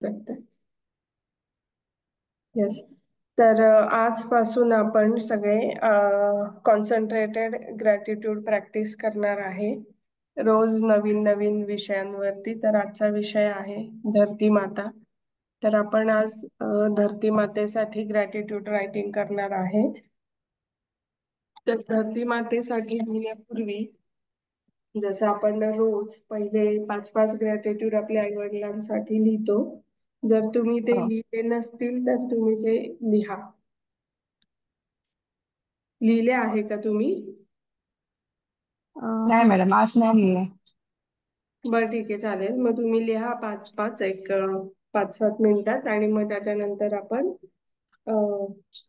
करते. येस. तर आजपासून आपण सगळे कॉन्सन्ट्रेटेड ग्रॅटिट्यूड प्रॅक्टिस करणार आहे. रोज नवीन नवीन विषयांवरती. तर आजचा विषय आहे धरती माता. तर आपण आज धरती मातेसाठी ग्रॅटिट्यूड रायटिंग करणार आहे. तर धरती मातेसाठी लिहिण्यापूर्वी जसं आपण रोज पहिले पाच पाच ग्रॅटिट्यूड आपल्या आई वडिलांसाठी लिहितो. जर तुम्ही ते हो. लिहिले नसतील तर तुम्ही ते लिहा. लिहिले आहे का तुम्ही? नाही मॅडम, आज नाही लिहिले. बरं ठीक आहे, चालेल. मग तुम्ही लिहा पाच पाच एक 5-7 मिनिटात, आणि मग त्याच्यानंतर आपण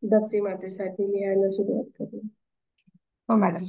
धरती मातेसाठी लिहायला सुरुवात करू. हो madam.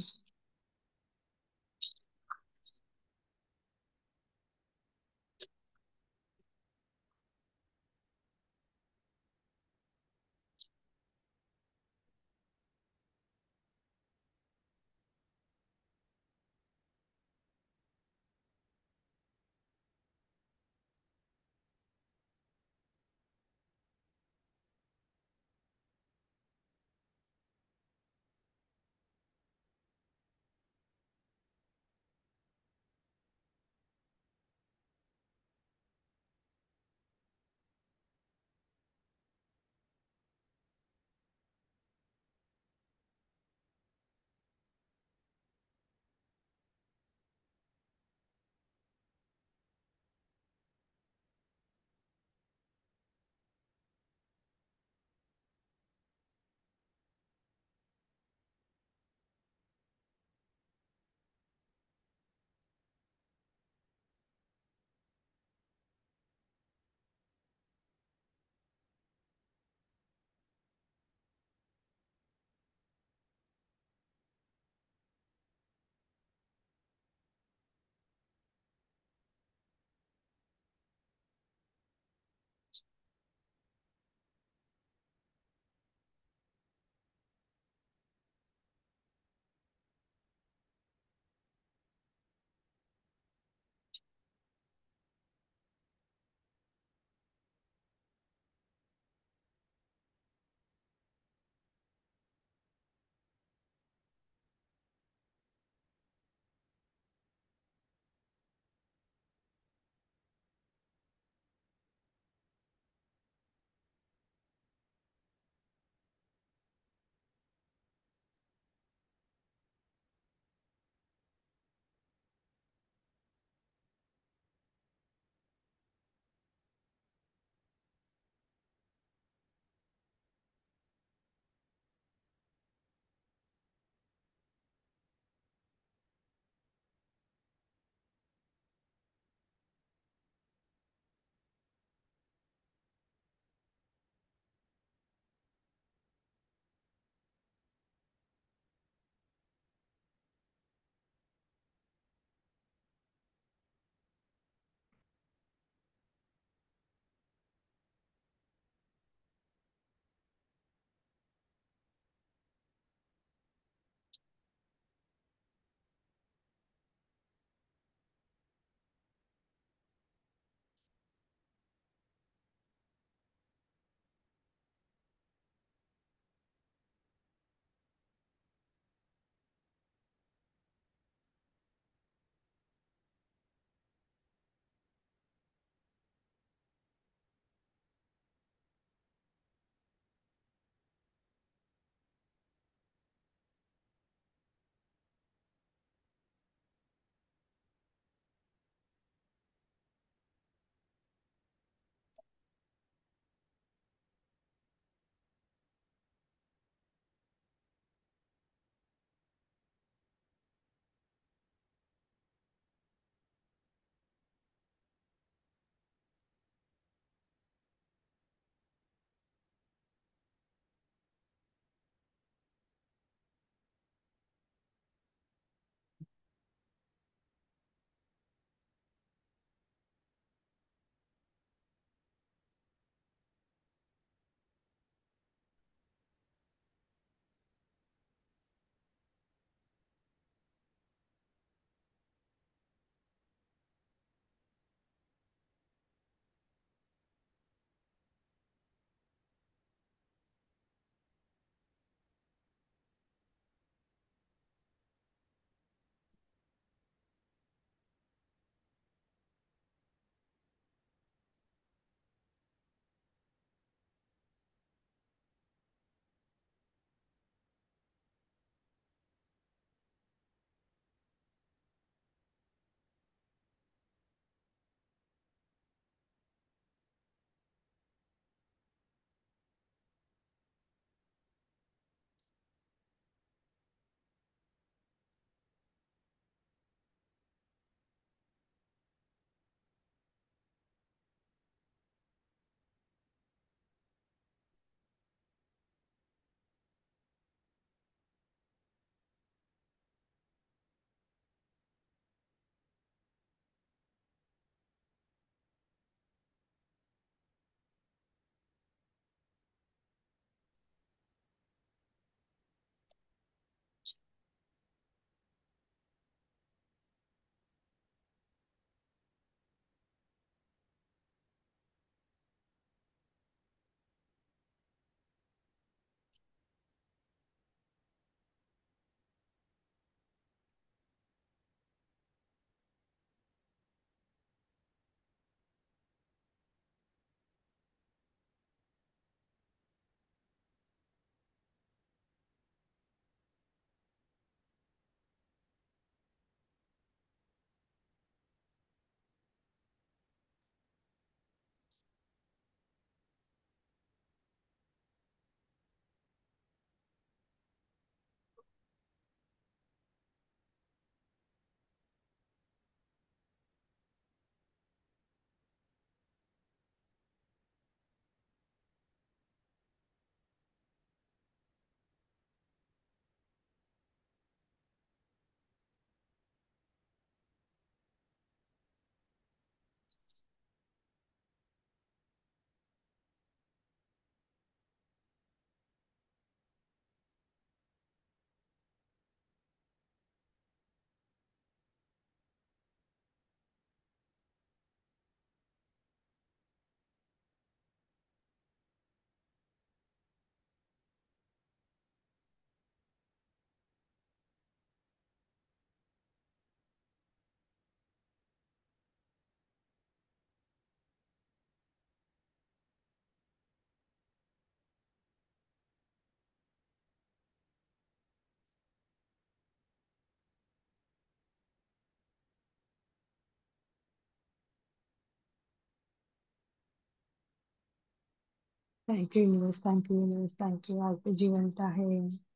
Thank you universe, thank you universe, thank you. आज ते जिवंत आहे.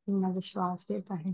माझा श्वास येत आहे.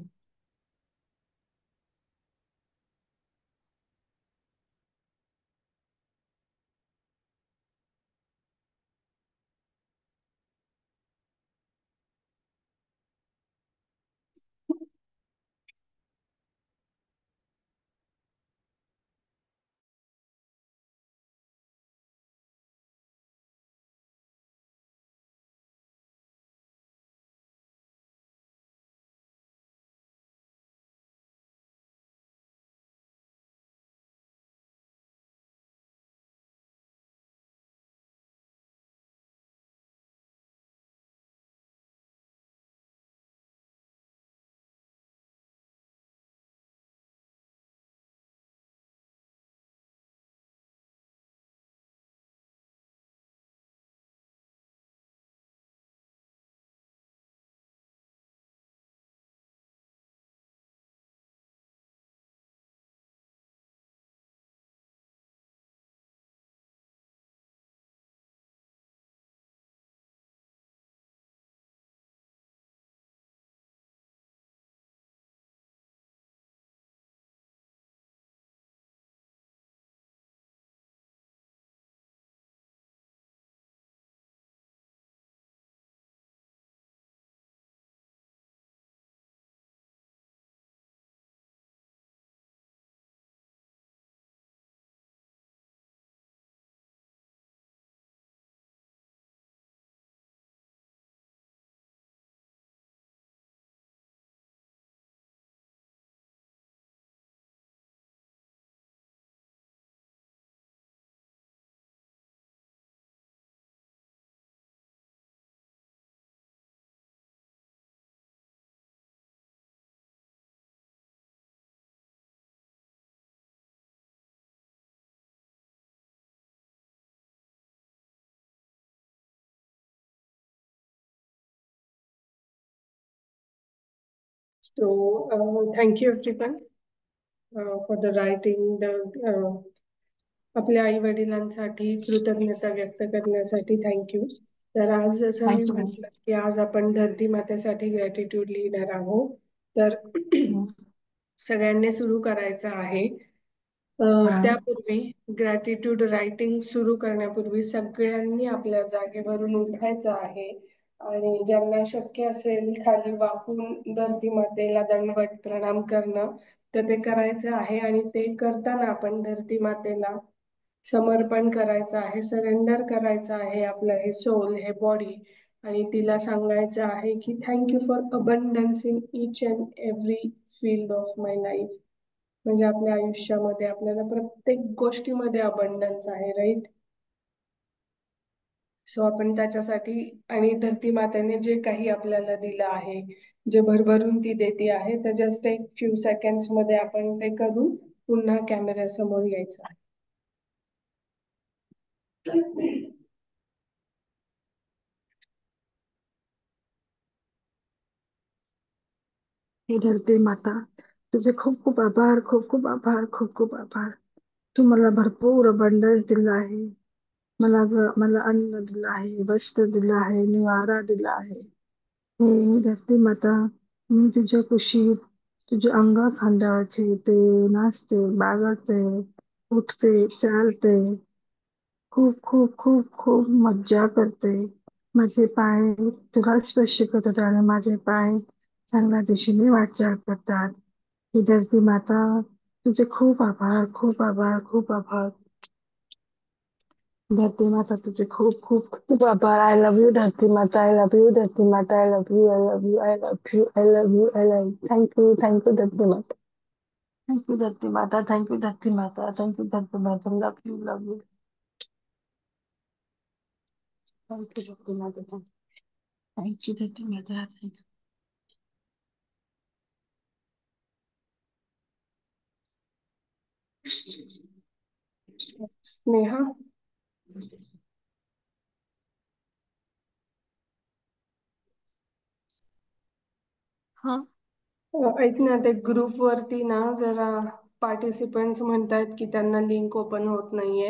So, thank you everyone for the writing, आपल्या आई वडिलांसाठी कृतज्ञता व्यक्त करण्यासाठी थँक्यू. तर आज जसं मी थँक्यू मॅम. म्हटलं की आज आपण धरती मातेसाठी ग्रॅटिट्यूड लिहिणार आहोत. तर सगळ्यांनी सुरू करायचं आहे. त्यापूर्वी ग्रॅटिट्यूड रायटिंग सुरू करण्यापूर्वी सगळ्यांनी आपल्या जागेवरून उठायचं आहे आणि ज्यांना शक्य असेल खाली वाकून धरती मातेला दंडवत प्रणाम करणं तर ते करायचं आहे आणि ते करताना आपण धरती मातेला समर्पण करायचं आहे, सरेंडर करायचं आहे आपलं हे सोल, हे बॉडी आणि तिला सांगायचं आहे की thank you for abundance in each and every field of my life. म्हणजे आपल्या आयुष्यामध्ये आपल्याला प्रत्येक गोष्टीमध्ये अबंडन्स आहे, राईट? सो आपण त्याच्यासाठी आणि धरती मातेने जे काही आपल्याला दिलं आहे, जे भरभरून ती देते आहे, तर जस्ट एक फ्यू सेकंड्स मध्ये आपण ते करून पुन्हा कॅमेरा समोर यायचं आहे. हे धरती माता, तुझे खूप खूप आभार, खूप खूप आभार, खूप खूप आभार. तू मला भरपूर अबंडन्स दिला आहे. मला अन्न दिलं आहे, वस्त्र दिलं आहे, निवारा दिला आहे. हे धरती माता, मी तुझ्या कुशीत तुझ्या अंगा खांद्यावरचे येते, नाचते, बागडते, उठते, चालते, खूप खूप खूप खूप मज्जा करते. माझे पाय तुला स्पर्श करतात आणि माझे पाय चांगल्या दिशेने वाटचाल करतात. ही धरती माता, तुझे खूप आभार, खूप आभार, खूप आभार. धरती माता, तुझे खूप खूप खूप आभार. आय लव्ह यू धरती माता, आय लव्ह यू धरती माता, I love you, I love you, I love you, I love you, I love you. Thank you, thank you धरती माता. थँक्यू धरती माता, थँक्यू धरती माता, थँक्यू धरती माता. Love you, love you. Thank you धरती माता, थँक्यू धरती माता, थँक्यू. स्नेहा, हा. ऐक ना, ते ग्रुप वरती ना जरा पार्टिसिपंट्स म्हणतायत की त्यांना लिंक ओपन होत नाहीये.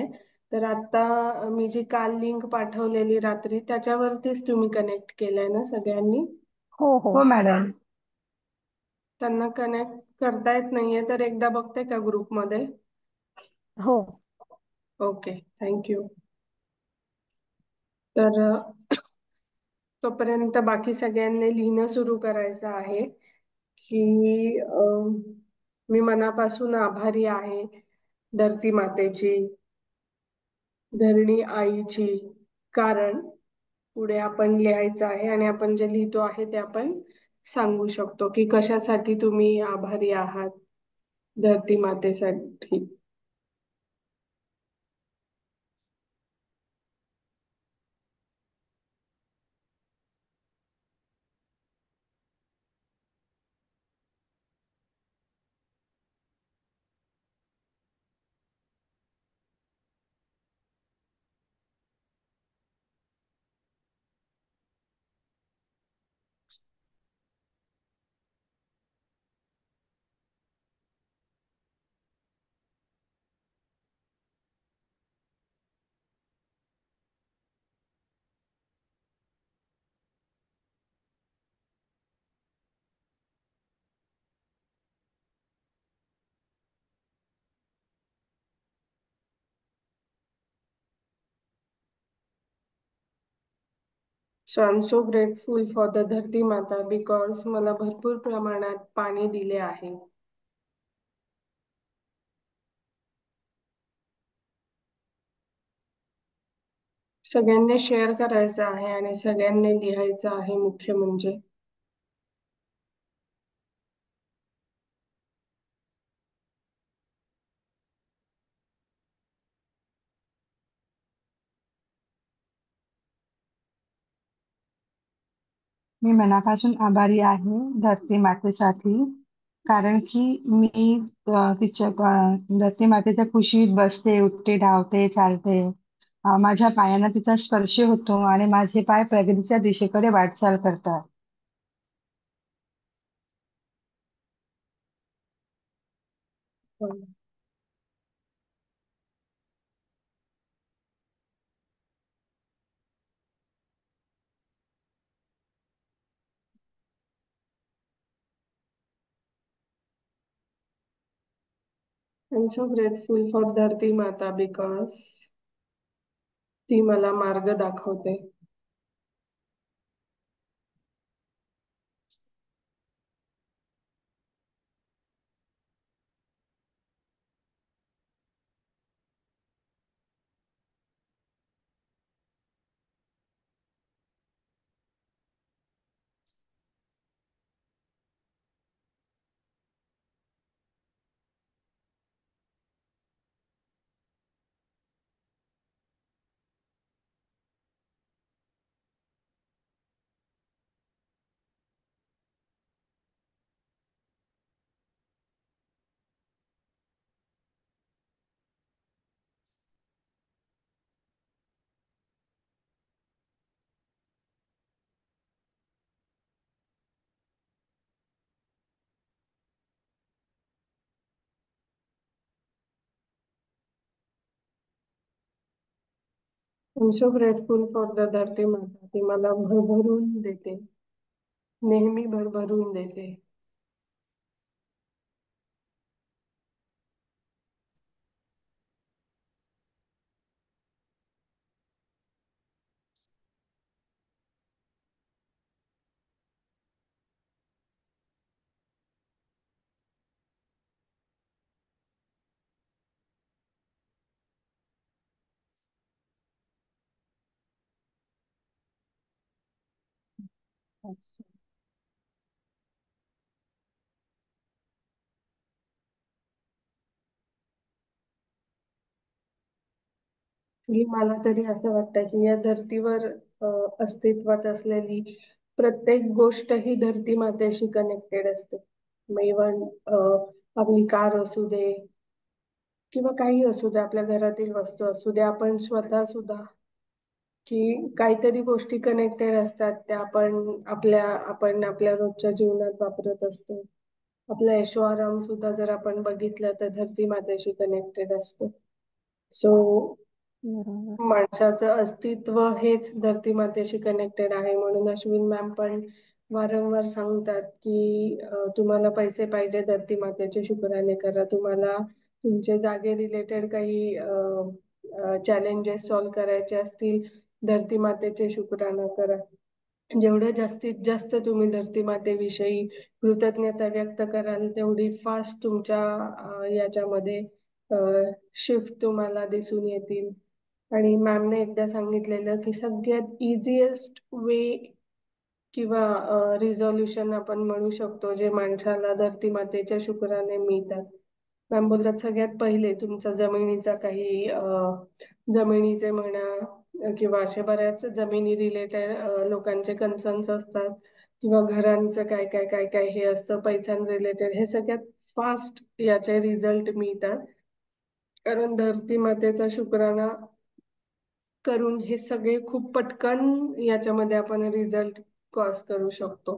तर आता मी जी काल लिंक पाठवलेली रात्री त्याच्यावरतीच तुम्ही कनेक्ट केलंय ना सगळ्यांनी? हो हो. हो मॅडम. त्यांना कनेक्ट करता येत नाहीये तर एकदा बघते का ग्रुपमध्ये? हो. Okay, thank you. तर तोपर्यंत बाकी सगळ्यांनी लिहिणं सुरू करायचं आहे की मी मनापासून आभारी आहे धरती मातेची, धरणी आईची. कारण पुढे आपण लिहायचं आहे आणि आपण जे लिहितो आहे ते आपण सांगू शकतो की कशासाठी तुम्ही आभारी आहात धरती मातेसाठी. So I am so grateful for the dharti mata because मला भरपूर प्रमाणात पाणी दिले आहे. सगळ्यांनी शेअर करायचं आहे आणि सगळ्यांनी लिहायचं आहे मुख्य म्हणजे. मी मनापासून आभारी आहे धरती मातेसाठी. कारण की मी तिच्या धरती मातेच्या कुशीत बसते, उठते, धावते, चालते. माझ्या पायांना तिचा स्पर्श होतो आणि माझे पाय प्रगतीच्या दिशेकडे वाटचाल करतात. I am so grateful for धरती माता बिकॉज ती मला मार्ग दाखवते. I am so grateful for the dharti माता. ती मला भरभरून देते, नेहमी भरभरून देते. ही मला तरी असं वाटतं की या धर्तीवर अस्तित्वात असलेली प्रत्येक गोष्ट ही धरती मातेशी कनेक्टेड असते. मग इव्हन आपली कार असू दे किंवा काही असू दे, आपल्या घरातील वस्तू असू दे, आपण स्वतः सुद्धा की काहीतरी गोष्टी कनेक्टेड असतात त्या आपण आपल्या रोजच्या जीवनात वापरत असतो. आपला ऐशो आराम सुद्धा जर आपण बघितलं तर धरती मातेशी कनेक्टेड असतो. सो बरोबर. माणसाचं अस्तित्व हेच धरती मातेशी कनेक्टेड आहे. म्हणून अश्विन मॅम पण वारंवार सांगतात की तुम्हाला पैसे पाहिजे धरती मातेचे शुक्राने करा, तुम्हाला तुमचे जागे रिलेटेड काही चॅलेंजेस सॉल्व्ह करायचे असतील धरती मातेचे शुक्राने करा. जेवढं जास्तीत जास्त तुम्ही धरती मातेविषयी कृतज्ञता व्यक्त कराल तेवढी फास्ट तुमच्या याच्यामध्ये शिफ्ट तुम्हाला दिसून येतील. आणि मॅमने एकदा सांगितलेलं की सगळ्यात इझिएस्ट वे किंवा रिझोल्युशन आपण म्हणू शकतो जे माणसाला धरती मातेच्या शुक्राने मिळतात. मॅम बोलतात सगळ्यात पहिले तुमचा जमिनीचा काही जमिनीचे म्हणा किंवा असे बऱ्याच जमिनी रिलेटेड लोकांचे कन्सर्न्स असतात किंवा घरांचं काय काय काय काय हे असतं पैशां रिलेटेड, हे सगळ्यात फास्ट याचे रिझल्ट मिळतात. कारण धरती मातेचा शुक्राणा करून हे सगळे खूप पटकन याच्यामध्ये आपण रिझल्ट क्रॉस करू शकतो.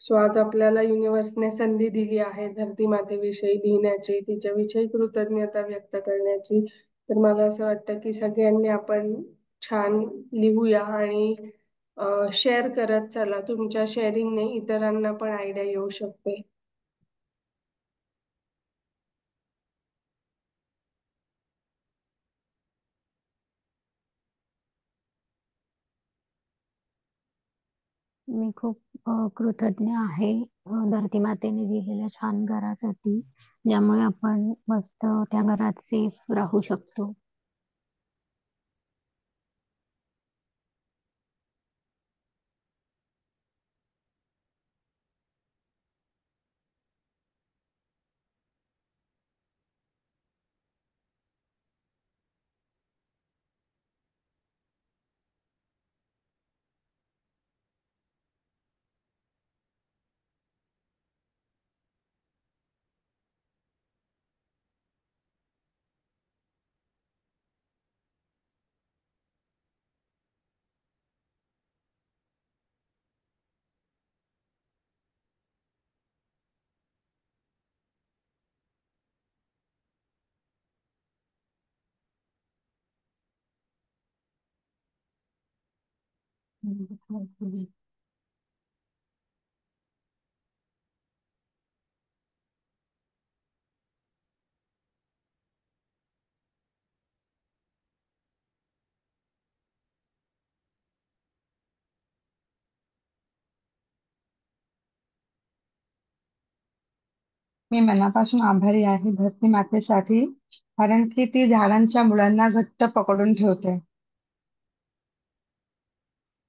सो आज आपल्याला युनिव्हर्सने संधी दिली आहे धरती मातेविषयी लिहिण्याची, तिच्याविषयी कृतज्ञता व्यक्त करण्याची. तर मला असं वाटतं की सगळ्यांनी आपण छान लिहूया आणि शेअर करत चला. तुमच्या शेअरिंगने इतरांना पण आयडिया येऊ शकते. मी खूप कृतज्ञ आहे धरती मातेने दिलेल्या छान घरासाठी, ज्यामुळे आपण मस्त त्या घरात सेफ राहू शकतो. मी मनापासून आभारी आहे धरती मातेसाठी, कारण की ती झाडांच्या मुळांना घट्ट पकडून ठेवते.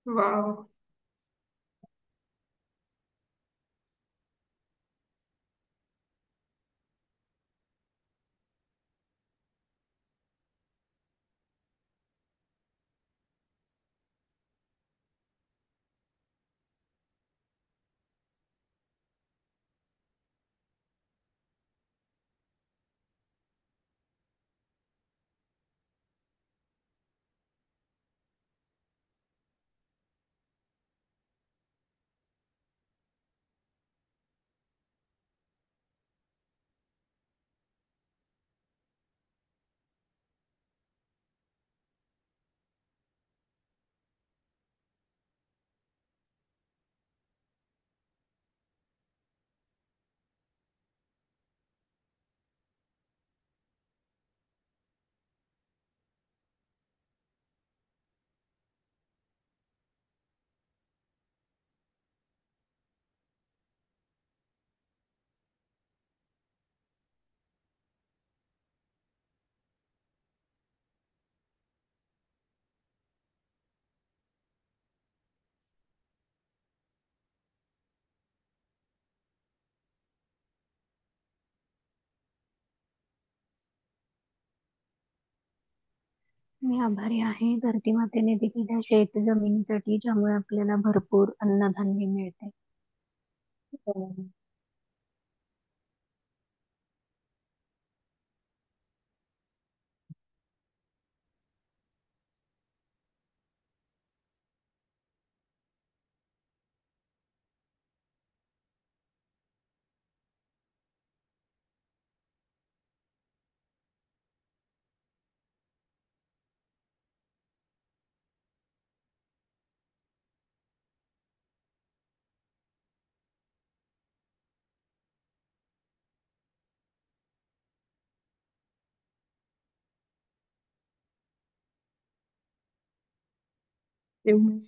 वाव. मी आभारी आहे धरती मातेने दिलेल्या शेत जमिनीसाठी, ज्यामुळे आपल्याला भरपूर अन्नधान्य मिळते. तेव्हा